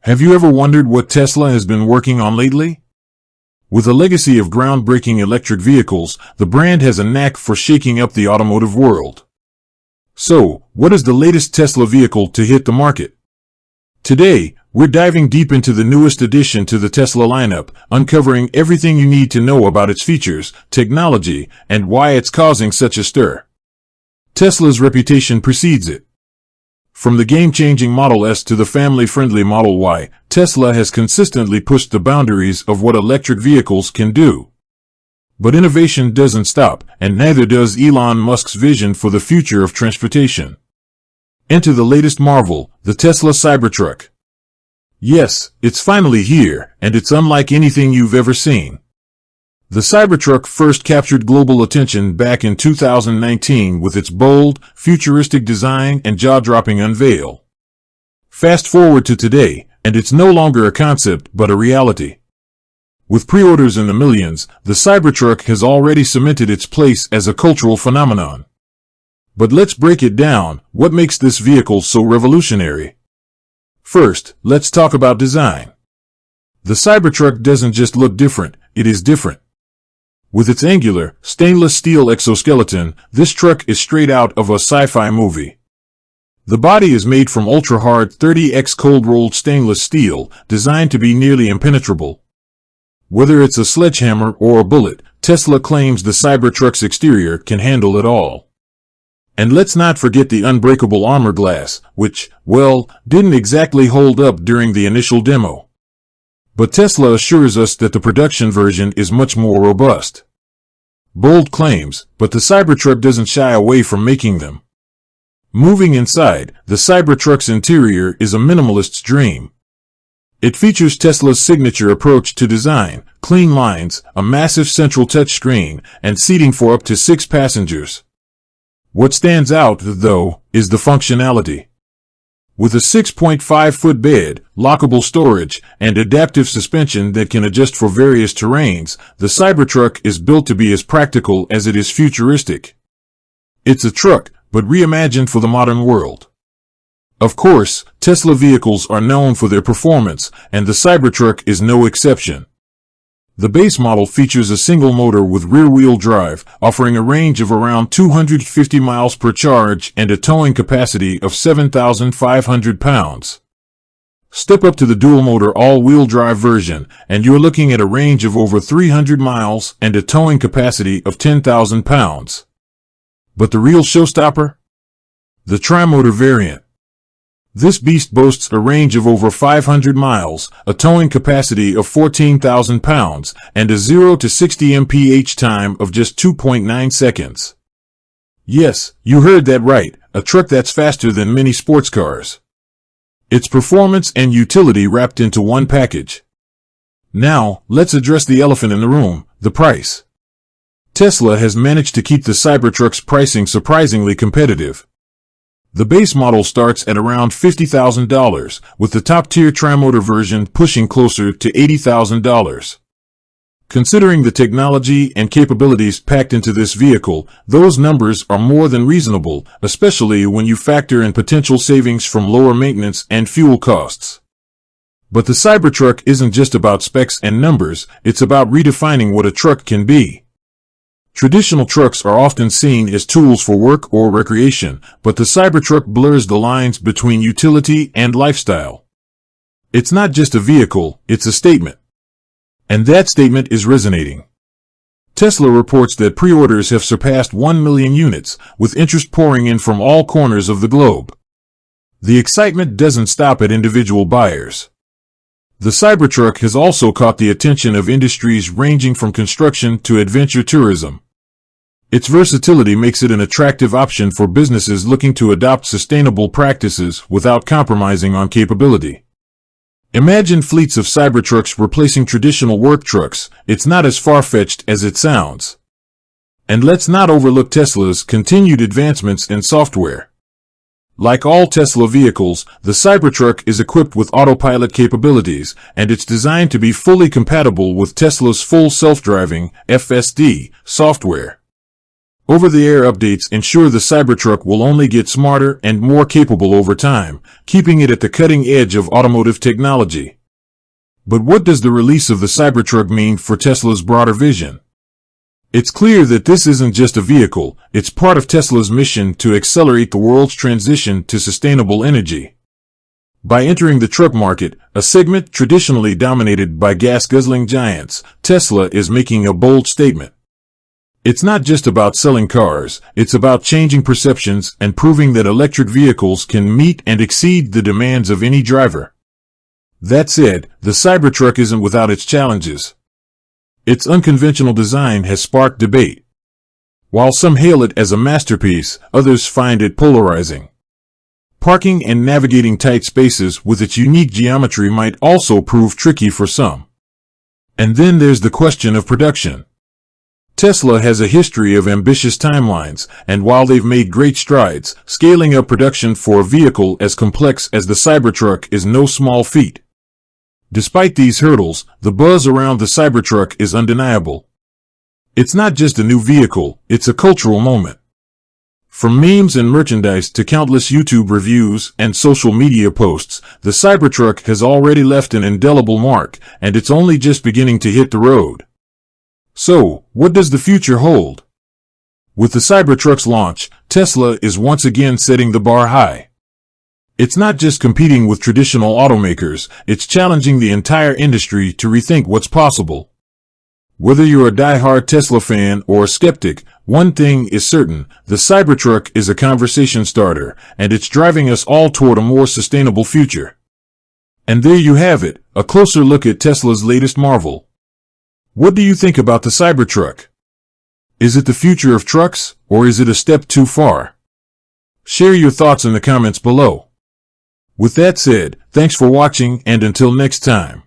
Have you ever wondered what Tesla has been working on lately? With a legacy of groundbreaking electric vehicles, the brand has a knack for shaking up the automotive world. So, what is the latest Tesla vehicle to hit the market? Today, we're diving deep into the newest addition to the Tesla lineup, uncovering everything you need to know about its features, technology, and why it's causing such a stir. Tesla's reputation precedes it. From the game-changing Model S to the family-friendly Model Y, Tesla has consistently pushed the boundaries of what electric vehicles can do. But innovation doesn't stop, and neither does Elon Musk's vision for the future of transportation. Enter the latest marvel, the Tesla Cybertruck. Yes, it's finally here, and it's unlike anything you've ever seen. The Cybertruck first captured global attention back in 2019 with its bold, futuristic design and jaw-dropping unveil. Fast forward to today, and it's no longer a concept but a reality. With pre-orders in the millions, the Cybertruck has already cemented its place as a cultural phenomenon. But let's break it down. What makes this vehicle so revolutionary? First, let's talk about design. The Cybertruck doesn't just look different, it is different. With its angular, stainless steel exoskeleton, this truck is straight out of a sci-fi movie. The body is made from ultra-hard 30x cold-rolled stainless steel, designed to be nearly impenetrable. Whether it's a sledgehammer or a bullet, Tesla claims the Cybertruck's exterior can handle it all. And let's not forget the unbreakable armor glass, which, well, didn't exactly hold up during the initial demo. But Tesla assures us that the production version is much more robust. Bold claims, but the Cybertruck doesn't shy away from making them. Moving inside, the Cybertruck's interior is a minimalist's dream. It features Tesla's signature approach to design, clean lines, a massive central touchscreen, and seating for up to 6 passengers. What stands out, though, is the functionality. With a 6.5-foot bed, lockable storage, and adaptive suspension that can adjust for various terrains, the Cybertruck is built to be as practical as it is futuristic. It's a truck, but reimagined for the modern world. Of course, Tesla vehicles are known for their performance, and the Cybertruck is no exception. The base model features a single motor with rear-wheel drive, offering a range of around 250 miles per charge and a towing capacity of 7,500 pounds. Step up to the dual-motor all-wheel drive version, and you're looking at a range of over 300 miles and a towing capacity of 10,000 pounds. But the real showstopper? The tri-motor variant. This beast boasts a range of over 500 miles, a towing capacity of 14,000 pounds, and a 0 to 60 mph time of just 2.9 seconds. Yes, you heard that right, a truck that's faster than many sports cars. It's performance and utility wrapped into one package. Now, let's address the elephant in the room, the price. Tesla has managed to keep the Cybertruck's pricing surprisingly competitive. The base model starts at around $50,000, with the top-tier tri-motor version pushing closer to $80,000. Considering the technology and capabilities packed into this vehicle, those numbers are more than reasonable, especially when you factor in potential savings from lower maintenance and fuel costs. But the Cybertruck isn't just about specs and numbers, it's about redefining what a truck can be. Traditional trucks are often seen as tools for work or recreation, but the Cybertruck blurs the lines between utility and lifestyle. It's not just a vehicle, it's a statement. And that statement is resonating. Tesla reports that pre-orders have surpassed 1 million units, with interest pouring in from all corners of the globe. The excitement doesn't stop at individual buyers. The Cybertruck has also caught the attention of industries ranging from construction to adventure tourism. Its versatility makes it an attractive option for businesses looking to adopt sustainable practices without compromising on capability. Imagine fleets of Cybertrucks replacing traditional work trucks. It's not as far-fetched as it sounds. And let's not overlook Tesla's continued advancements in software. Like all Tesla vehicles, the Cybertruck is equipped with autopilot capabilities, and it's designed to be fully compatible with Tesla's full self-driving (FSD) software. Over-the-air updates ensure the Cybertruck will only get smarter and more capable over time, keeping it at the cutting edge of automotive technology. But what does the release of the Cybertruck mean for Tesla's broader vision? It's clear that this isn't just a vehicle, it's part of Tesla's mission to accelerate the world's transition to sustainable energy. By entering the truck market, a segment traditionally dominated by gas-guzzling giants, Tesla is making a bold statement. It's not just about selling cars, it's about changing perceptions and proving that electric vehicles can meet and exceed the demands of any driver. That said, the Cybertruck isn't without its challenges. Its unconventional design has sparked debate. While some hail it as a masterpiece, others find it polarizing. Parking and navigating tight spaces with its unique geometry might also prove tricky for some. And then there's the question of production. Tesla has a history of ambitious timelines, and while they've made great strides, scaling up production for a vehicle as complex as the Cybertruck is no small feat. Despite these hurdles, the buzz around the Cybertruck is undeniable. It's not just a new vehicle, it's a cultural moment. From memes and merchandise to countless YouTube reviews and social media posts, the Cybertruck has already left an indelible mark, and it's only just beginning to hit the road. So, what does the future hold? With the Cybertruck's launch, Tesla is once again setting the bar high. It's not just competing with traditional automakers, it's challenging the entire industry to rethink what's possible. Whether you're a die-hard Tesla fan or a skeptic, one thing is certain, the Cybertruck is a conversation starter, and it's driving us all toward a more sustainable future. And there you have it, a closer look at Tesla's latest marvel. What do you think about the Cybertruck? Is it the future of trucks, or is it a step too far? Share your thoughts in the comments below. With that said, thanks for watching, and until next time.